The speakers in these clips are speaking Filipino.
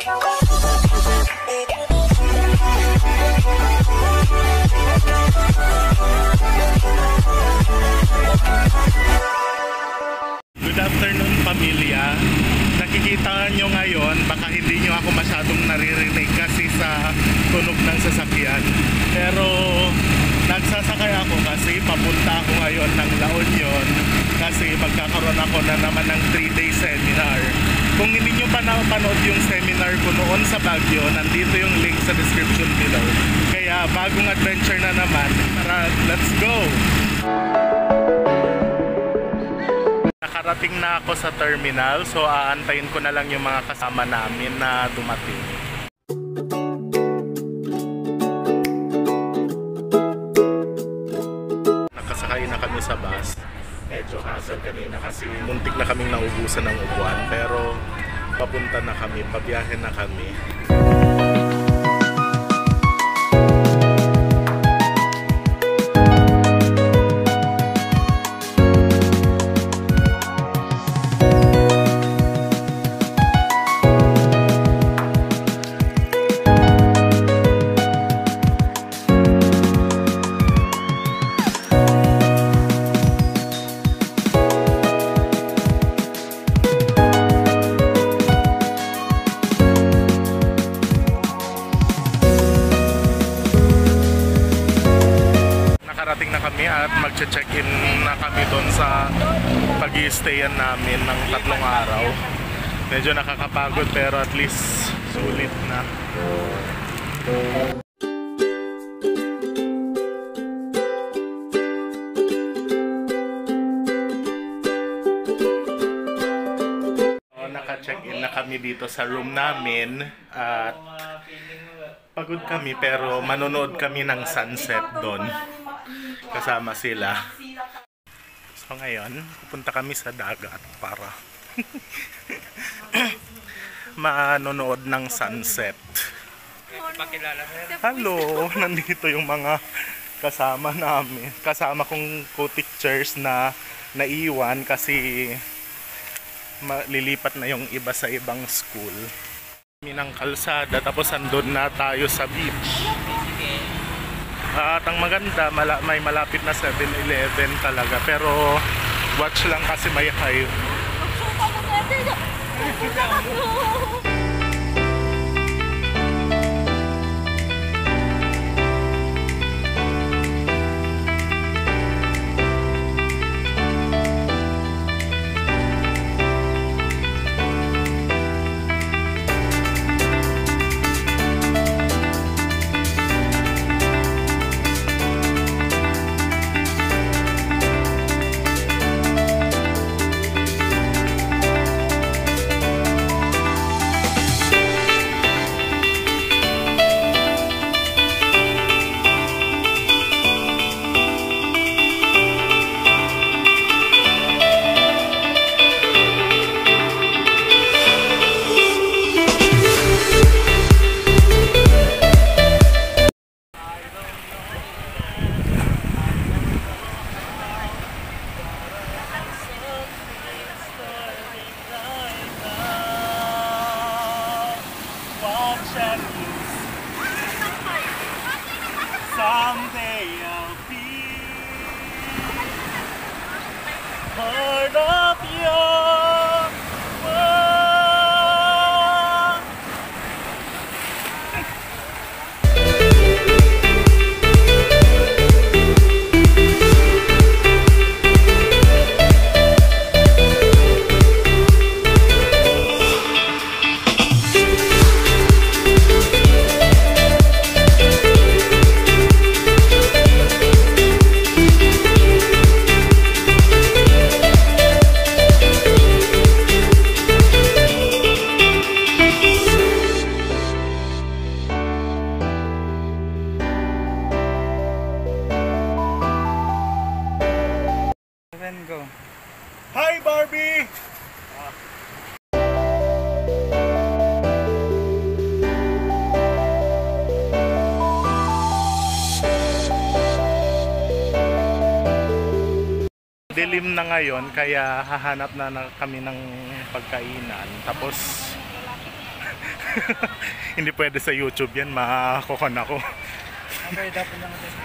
Good afternoon, pamilya. Nakikita nyo ngayon, baka hindi nyo ako masyadong naririnig kasi sa tunog ng sasakyan. Pero nagsasakay ako kasi papunta ako ngayon ng La Union kasi magkakaroon ako na naman ng 3-day seminar. Kung hindi nyo pa napanood yung seminar ko noon sa Baguio, nandito yung link sa description below. Kaya bagong adventure na naman, tara, let's go! Nakarating na ako sa terminal, so aantayin ko na lang yung mga kasama namin na dumating. Nakasakay na kami sa bus. Medyo hassle kanina kasi muntik na kaming naubusan ng upuan, pero papunta na kami, pabiyahe na kami. Nakarating na kami at magche-check-in na kami doon sa pag-i-stayan namin ng 3 araw. Medyo nakakapagod pero at least sulit na. Naka-check-in na kami dito sa room namin at pagod kami pero manonood kami ng sunset doon. Kasama sila. So ngayon, pupunta kami sa dagat para manonood ng sunset. Hello! Nandito yung mga kasama namin. Kasama kong co-teachers na naiwan kasi lilipat na yung iba sa ibang school. Kami ng kalsada tapos andun na tayo sa beach. At ang maganda, may malapit na 7-Eleven talaga. Pero watch lang kasi may high. Someday I'll be part of your world. Go. Hi, Barbie! Dilim na ngayon kaya hahanap na kami ng pagkainan. Tapos Hindi pwede sa YouTube yan, makakokon ako. Okay, dapat lang ito.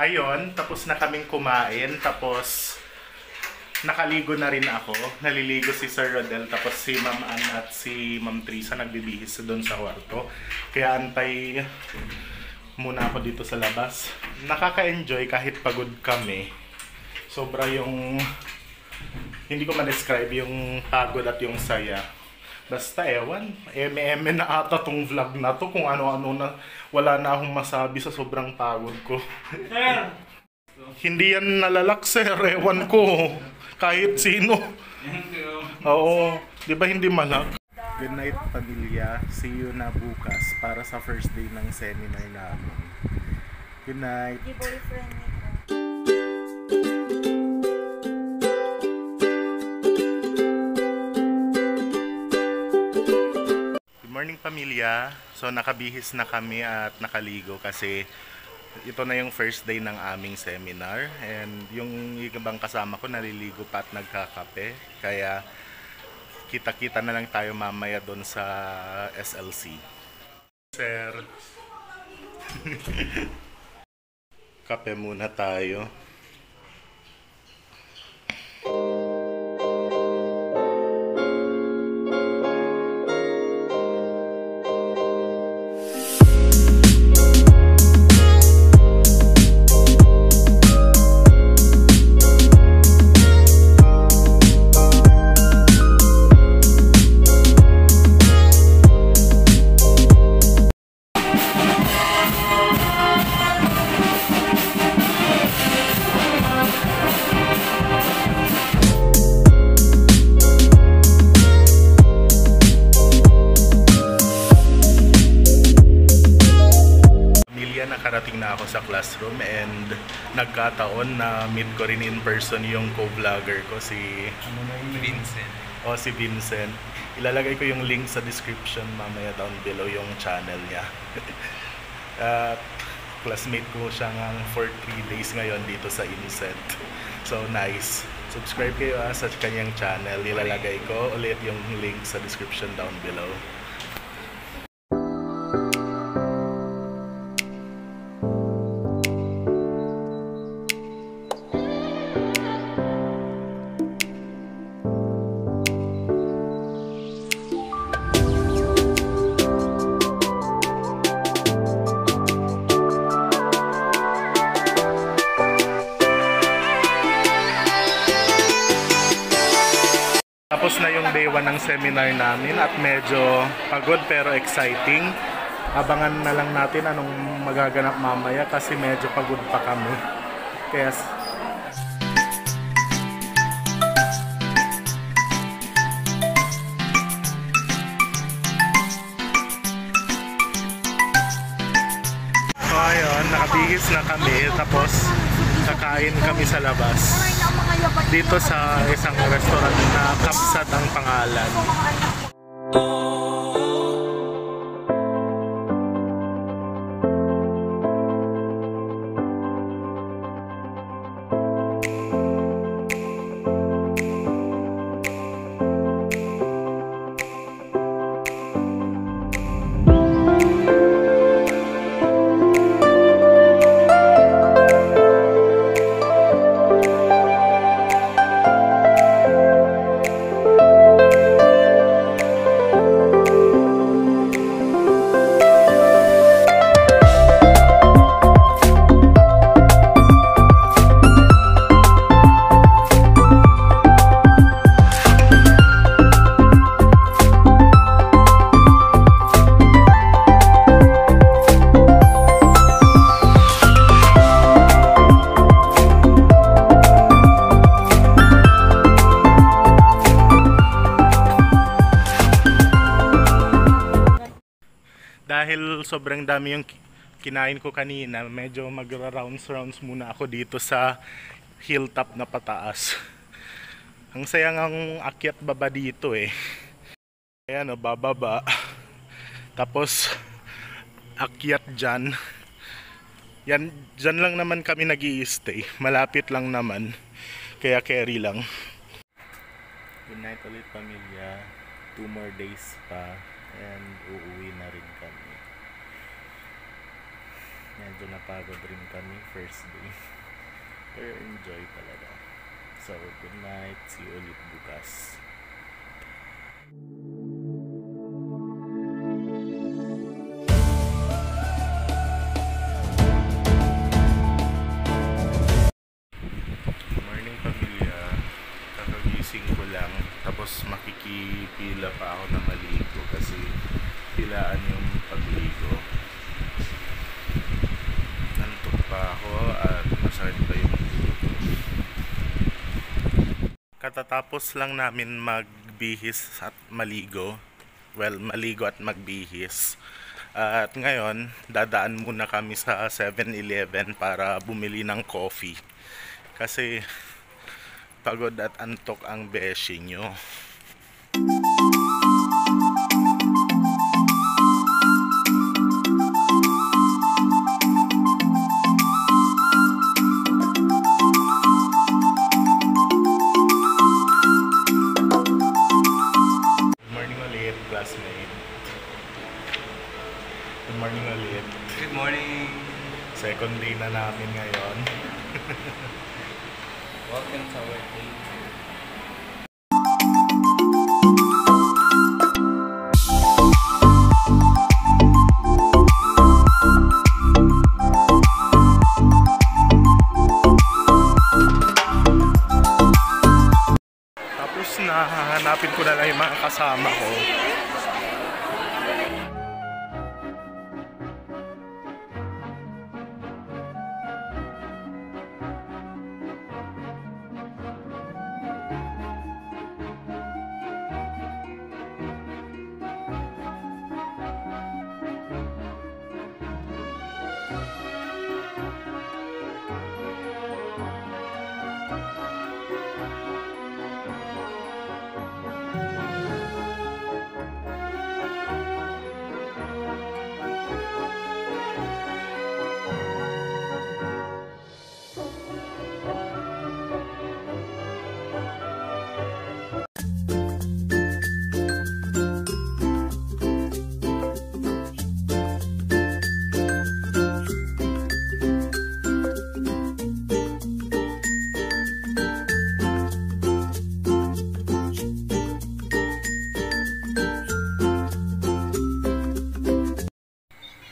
Ayun, tapos na kaming kumain, tapos nakaligo na rin ako. Naliligo si Sir Rodel, tapos si Ma'am Ann at si Ma'am Trisa nagbibihis doon sa kwarto. Kaya antay muna ako dito sa labas. Nakaka-enjoy kahit pagod kami. Sobra yung, hindi ko ma-describe yung pagod at yung saya. Basta ewan, eme na ata tong vlog na to, kung ano-ano na, wala na akong masabi sa sobrang pagod ko. Hindi yan nalalak, sir, ewan ko, kahit sino. Oo, di ba hindi malak? Good night, pamilya. See you na bukas para sa first day ng seminar namin. Good night. Di boyfriend nito. Morning pamilya. So nakabihis na kami at nakaligo kasi ito na yung first day ng aming seminar and yung ibang kasama ko naliligo pa at nagkakape, kaya kita-kita na lang tayo mamaya doon sa SLC. Sir. Kape muna tayo. Nakarating na ako sa classroom and nagkataon na meet ko rin in person yung co-vlogger ko, si Vincent. Si Vincent. Ilalagay ko yung link sa description mamaya down below, yung channel niya. At classmate ko siya nga for 3 days ngayon dito sa Incent. So nice. Subscribe kayo sa kanyang channel. Ilalagay ko ulit yung link sa description down below. Tapos na yung day 1 ng seminar namin at medyo pagod pero exciting. Abangan na lang natin anong magaganap mamaya kasi medyo pagod pa kami. Kaya so ayun, nakabihis na kami tapos kakain kami sa labas. Dito sa isang restaurant na Kapsat ang pangalan. dahil sobrang dami yung kinain ko kanina, medyo magra-rounds muna ako dito sa hilltop na pataas. Ang sayang ang akyat baba dito eh. Ayan o, bababa. Tapos akyat dyan. Yan, dyan lang naman kami nag-i-stay. Malapit lang naman. Kaya carry lang. Good night ulit pamilya. 2 more days pa. And uuwi na rin kami. Medyo napagod rin kami first day. Pero enjoy talaga. So, good night. See you ulit bukas. Morning pamilya. Kakagising ko lang. Tapos makikipila pa ako na maligo kasi pilaan yung pagligo. Antok pa ako at masakit pa yung ulo ko. Katatapos lang namin magbihis at maligo. Well, maligo at magbihis. At ngayon, dadaan muna kami sa 7-Eleven para bumili ng coffee. Kasi pagod at antok ang beshi nyo. Good morning ulit. Good morning. Second day na namin ngayon. Welcome to our day. Tapos na, hahanapin ko na lang yung mga kasama ko.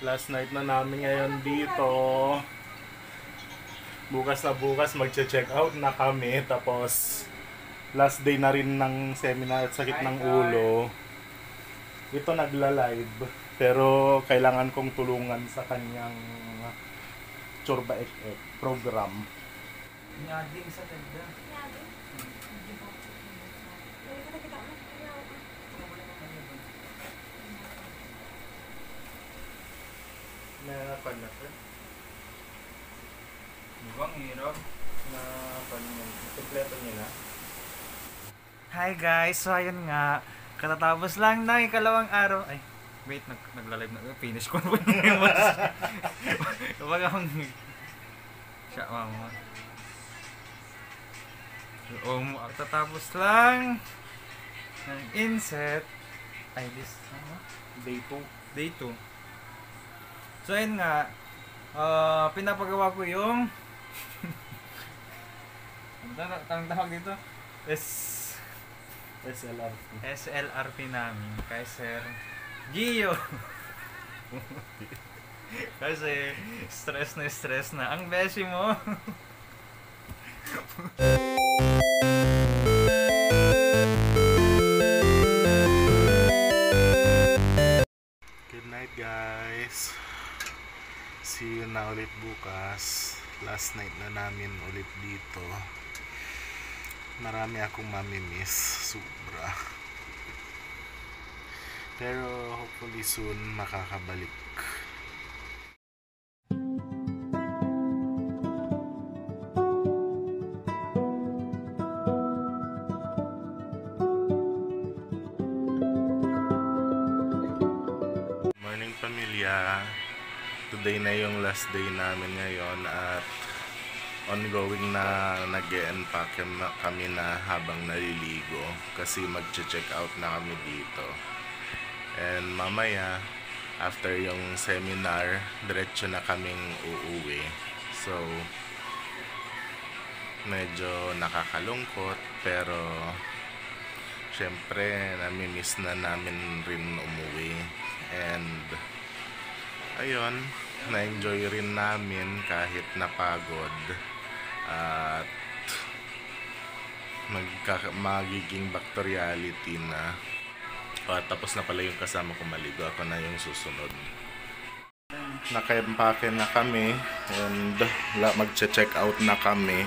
Last night na namin ngayon dito. Bukas na bukas magche-check out na kami. Tapos last day na rin ng seminar at sakit ng ulo. Ito nagla-live. Pero kailangan kong tulungan sa kanyang Chorba Ek program. Nyading sa tenda. Napan na sir? Ibang hirap. Napan mo. Kompleto niya na? Hi guys, so ayun nga. Katatapos lang ng ikalawang araw. Ay, wait, nagla-live na. Finish ko na po yung mas. Kapag akong... Siya, mama. So, katatapos lang ng inset. Ay, this, ano? Day 2. Day 2. So ayun nga, pinapagawa ko yung ang tawag dito? SLRP namin kay Sir Gio. Kasi stress na ang beshi mo. Good night guys. See you na ulit bukas. Last night na namin ulit dito. Marami akong mamimiss. Sobra. Pero hopefully soon makakabalik. Pamilya. Today na yung last day namin ngayon at ongoing na nag-e-unpack kami na habang naliligo kasi mag-check out na kami dito. And mamaya, after yung seminar, diretso na kaming uuwi. So, medyo nakakalungkot pero syempre nami-miss na namin rin umuwi. And ayun, na-enjoy rin namin kahit napagod at magiging back to reality na. Tapos na pala yung kasama ko maligo, ako na yung susunod. Naka-empake na kami and mag-check out na kami.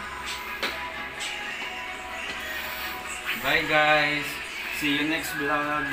Bye guys! See you next vlog!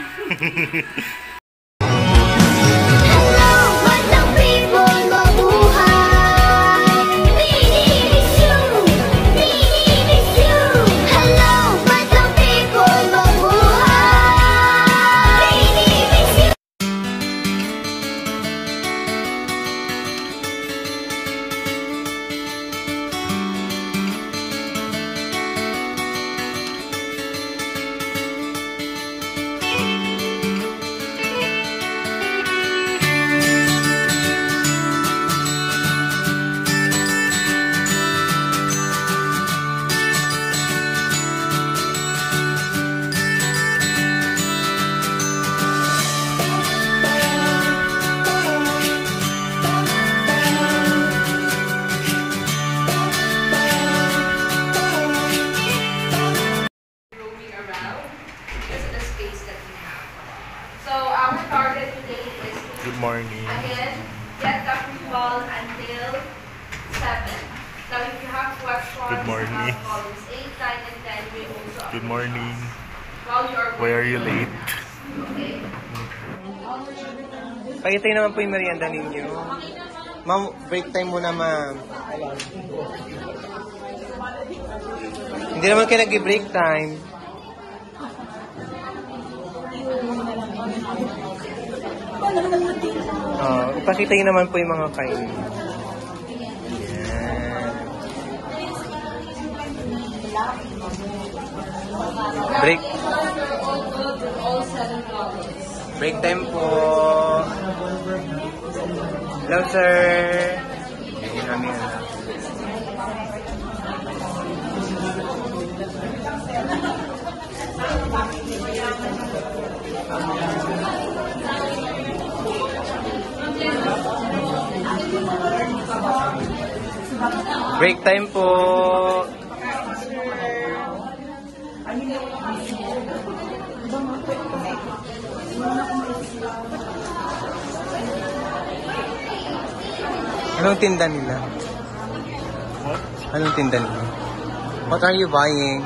Good morning. Again, get the pre-ball until 7. Now if you have questions Good morning. about columns 8, 9, and 10, we also Good morning. while you are Why are you late? Okay. Pakitay naman po yung merienda ninyo. Ma'am, break time muna, ma'am. Hindi naman kayo nag-break time. Ipakita nyo naman po yung mga kain. Break. Break time po. Hello, sir. Yan namin. Break time po. Anong tinda nila? Anong tinda nila? What are you buying?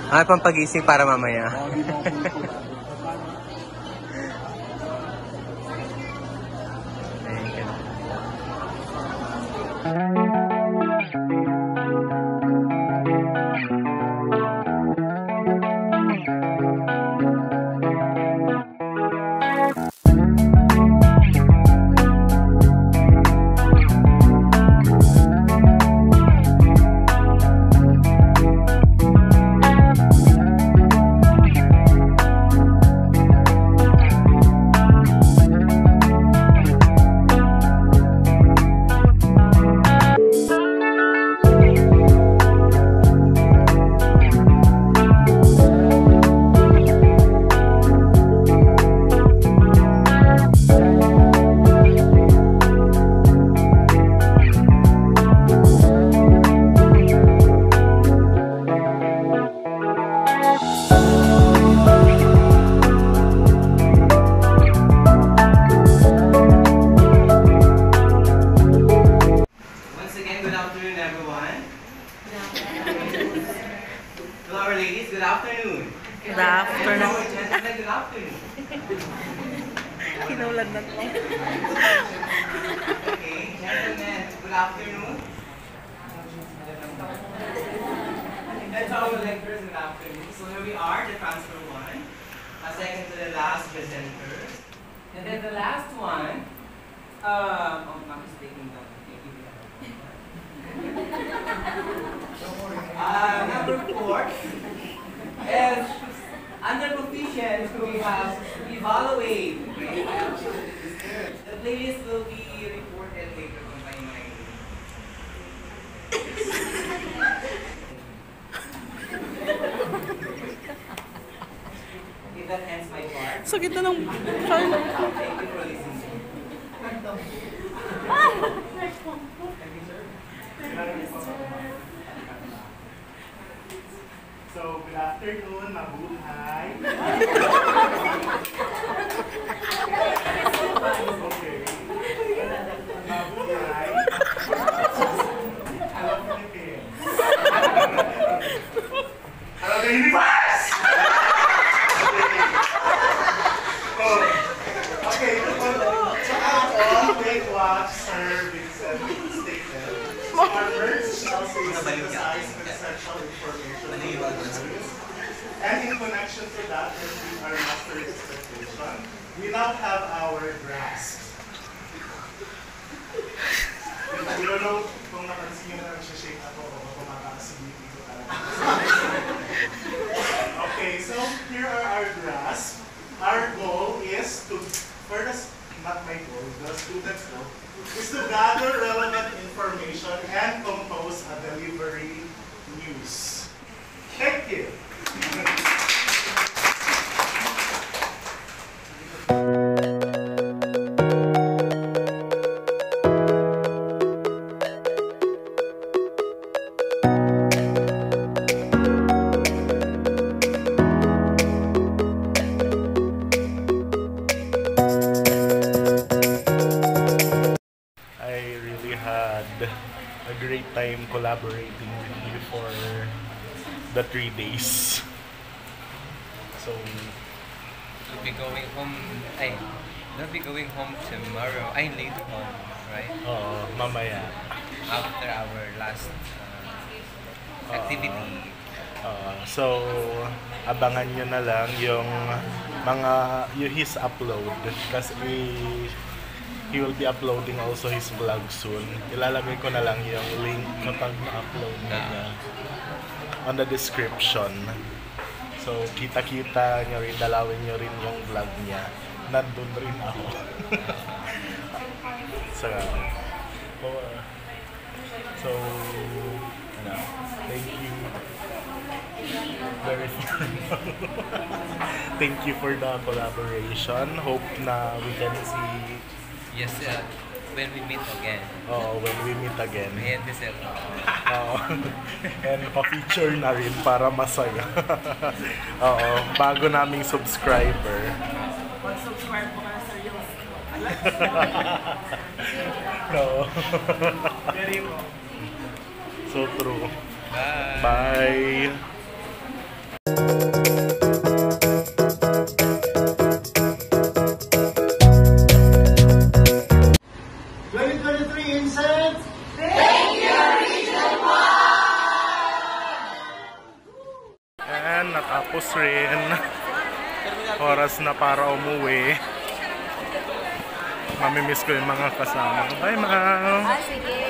Pampagising para mamaya. Good afternoon. Good afternoon. Kinulad na to. Okay, gentlemen, good afternoon. That's our lectures in the afternoon. So here we are, the transfer one. Second to the last presenters. And then the last one, oh, Mark is taking down. Number 4 is under proficient we have evaluate. The playlist will be reported later by my if that ends my part. Sakit na ng... Thank you for listening. So, good afternoon, mabuhay. Okay. Mabuhay. Hello, Philippines. Hello, the universe! Oh. Okay, so ako, Weight Watch Service and stated, our merch shall synthesize essential information about the news. And in connection to that, and with our master expectation, we now have our grasp. I don't know kung napansin nyo na nagsha-shake ako o kumataas si BP ko talaga. Okay, so here are our grasp. Our goal is to, not my goal, the students' goal, is to gather relevant information and compose a delivery news. Thank you. I really had a great time collaborating with you for the 3 days. So, We'll be going home. We'll be going home tomorrow. Later home, right? mamaya. After our last activity. So, abangan nyo na lang yung his upload kasi he will be uploading also his vlog soon. Ilalagay ko na lang yung link kapag na-upload niya on the description. So, kita-kita nyo rin, dalawin nyo rin yung vlog niya. Nandun rin ako. So, thank you. Very fun. Thank you for the collaboration. Hope na we can see Yes, when we meet again. when we meet again. Ayan, this is And pa-feature na rin para masaya. Bago naming subscriber. Mag-subscribe po ka sa Reels. Very mo. So true. Bye. Bye. And natapos rin. Oras na para umuwi. Mamimiss ko yung mga kasama. Bye, ma'am. Sige.